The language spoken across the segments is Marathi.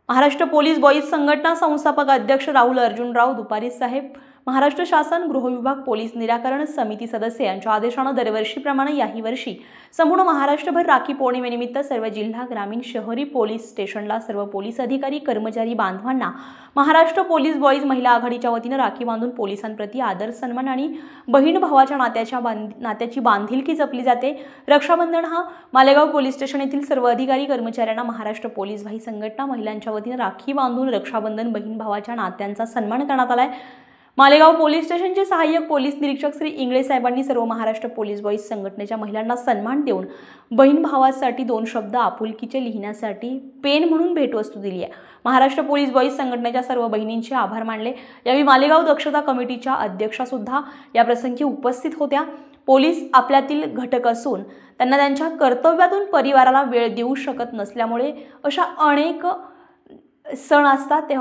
महाराष्ट्र पोलीस बॉईज संघटना संस्थापक अध्यक्ष राहुल अर्जुनराव दुपारी साहेब, महाराष्ट्र शासन गृह विभाग पोलीस निराकरण समिती सदस्य यांच्या आदेशाने दरवर्षीप्रमाणे याही वर्षी संपूर्ण महाराष्ट्रभर राखी पौर्णिमेनिमित्त सर्व जिल्हा, ग्रामीण, शहरी पोलीस स्टेशनला सर्व पोलीस अधिकारी, कर्मचारी बांधवांना महाराष्ट्र पोलीस बॉईज महिला आघाडीच्या वतीने राखी बांधून पोलिसांप्रती आदर सन्मान आणि बहीण भावाच्या नात्याची बांधिलकी जपली जाते। रक्षाबंधन हा मालेगाव पोलीस स्टेशन येथील सर्व अधिकारी कर्मचाऱ्यांना महाराष्ट्र पोलीस भाई संघटना महिलांच्या वतीने राखी बांधून रक्षाबंधन बहीण भावाच्या नात्यांचा सन्मान करण्यात आलाय। मालेगाव पोलीस स्टेशनचे सहाय्यक पोलीस निरीक्षक श्री इंगळे साहेबांनी सर्व महाराष्ट्र पोलीस बॉईज संघटनेच्या महिलांना सन्मान देऊन बहीण भावासाठी 2 शब्द आपुलकीचे लिहिण्यासाठी पेन म्हणून भेटवस्तू दिली आहे। महाराष्ट्र पोलीस बॉईज संघटनेच्या सर्व बहिणींचे आभार मानले। यावेळी मालेगाव दक्षता कमिटीच्या अध्यक्षा सुद्धा या प्रसंगी उपस्थित होत्या। पोलीस आपल्यातील घटक असून त्यांना त्यांच्या कर्तव्यातून परिवाराला वेळ देऊ शकत नसल्यामुळे अशा अनेक सण असतात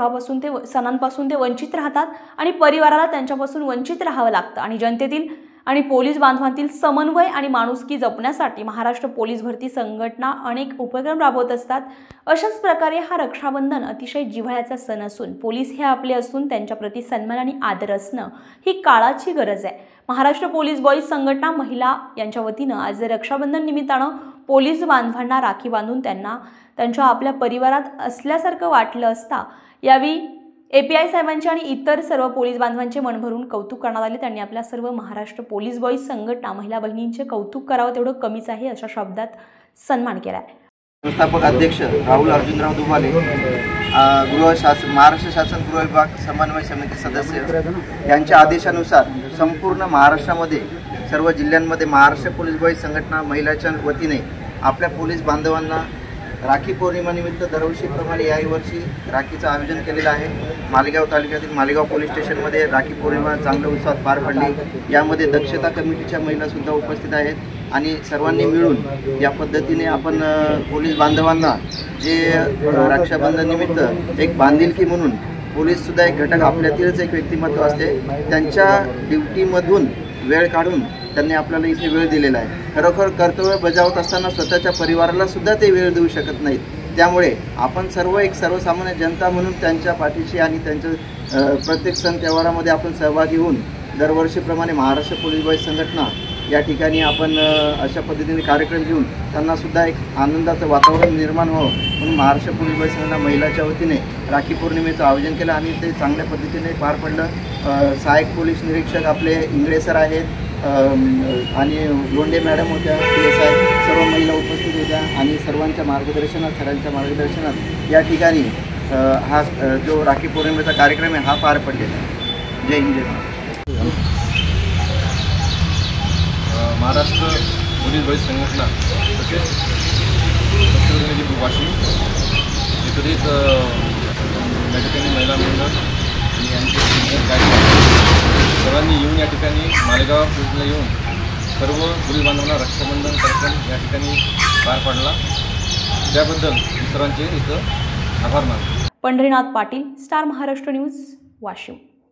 सणांपासून ते वंचित राहतात आणि परिवाराला त्यांच्यापासून वंचित राहावं लागतं आणि जनतेतील आणि पोलीस बांधवांतील समन्वय आणि माणुसकी जपण्यासाठी महाराष्ट्र पोलीस भरती संघटना अनेक उपक्रम राबवत असतात। अशाच प्रकारे हा रक्षाबंधन अतिशय जिव्हाळ्याचा सण असून पोलीस हे आपले असून त्यांच्या प्रति सन्मान आणि आदर असणं ही काळाची गरज आहे। महाराष्ट्र पोलीस बॉईज संघटना महिला यांच्या वतीनं आज रक्षाबंधन निमित्तानं पोलीस बांधवांना राखी बांधून त्यांना त्यांच्या आपल्या परिवारात असल्यासारखं वाटलं असता यावेळी एपीआय साहेबांचे आणि इतर सर्व पोलीस बांधवांचे मन भरून कौतुक करण्यात आले। त्यांनी आपल्या सर्व महाराष्ट्र पोलीस बॉईज संघटना महिला बहिणींचे कौतुक करावं तेवढं कमीच आहे अशा शब्दात सन्मान केलाय। संस्थापक अध्यक्ष राहुल अर्जुनराव दुभाले, महाराष्ट्र शासन गृह विभाग समन्वय समिती सदस्य यांच्या आदेशानुसार संपूर्ण महाराष्ट्रामध्ये सर्व जिल्ह्यांमध्ये महाराष्ट्र पोलीस बॉईज संघटना महिलांच्या वतीने आपल्या पोलीस बांधवांना राखी पौर्णिमेनिमित्त दरवर्षीप्रमाणे याही वर्षी राखीचं आयोजन केलेलं आहे। मालेगाव तालुक्यातील मालेगाव पोलीस स्टेशनमध्ये राखी पौर्णिमा चांगल्या उत्साहात पार पडली। यामध्ये दक्षता कमिटीच्या महिलासुद्धा उपस्थित आहेत आणि सर्वांनी मिळून या पद्धतीने आपण पोलीस बांधवांना जे रक्षाबंधन निमित्त एक बांधिलकी म्हणून पोलीससुद्धा एक घटक आपल्यातीलच एक व्यक्तिमत्व असते, त्यांच्या ड्युटीमधून वेळ काढून त्यांनी आपल्याला इथे वेळ दिलेला आहे। खरोखर कर्तव्य बजावत असताना स्वतःच्या परिवाराला सुद्धा ते वेळ देऊ शकत नाहीत। त्यामुळे आपण सर्व एक सर्वसामान्य जनता म्हणून त्यांच्या पाठीशी आणि त्यांच्या प्रत्येक सण त्योहारामध्ये आपण सहभागी होऊन दरवर्षीप्रमाणे महाराष्ट्र पोलीस बॉईज संघटना या ठिकाणी आपण अशा पद्धतीने कार्यक्रम घेऊन त्यांना सुद्धा एक आनंदाचं वातावरण निर्माण व्हावं म्हणून महाराष्ट्र पोलीस बॉईज संघटना महिलाच्या वतीने राखी पौर्णिमेचं आयोजन केलं आणि ते चांगल्या पद्धतीने पार पडलं। सहाय्यक पोलीस निरीक्षक आपले इंगळे सर आहेत आणि लोंढे मॅडम होत्या, PSI सर्व महिला उपस्थित होत्या आणि सर्वांच्या मार्गदर्शनात सरांच्या मार्गदर्शनात या ठिकाणी हा जो राखी पौर्णिमेचा कार्यक्रम आहे हा पार पडलेला आहे। जय हिंद, जय महाराष्ट्र। महाराष्ट्र पोलीस बॉईज संघटना तसेच वाशिम विपरीत या ठिकाणी महिला मंडळ आणि यांचे सर्वांनी येऊन या ठिकाणी मालेगाव पोलीसला येऊन सर्व पोलीस बांधवांना रक्षाबंधन कार्यक्रम या ठिकाणी पार पडला। त्याबद्दल सर्वांचे इथं आभार मानतो। Pandharinath Patil, star Maharashtra news, Washim.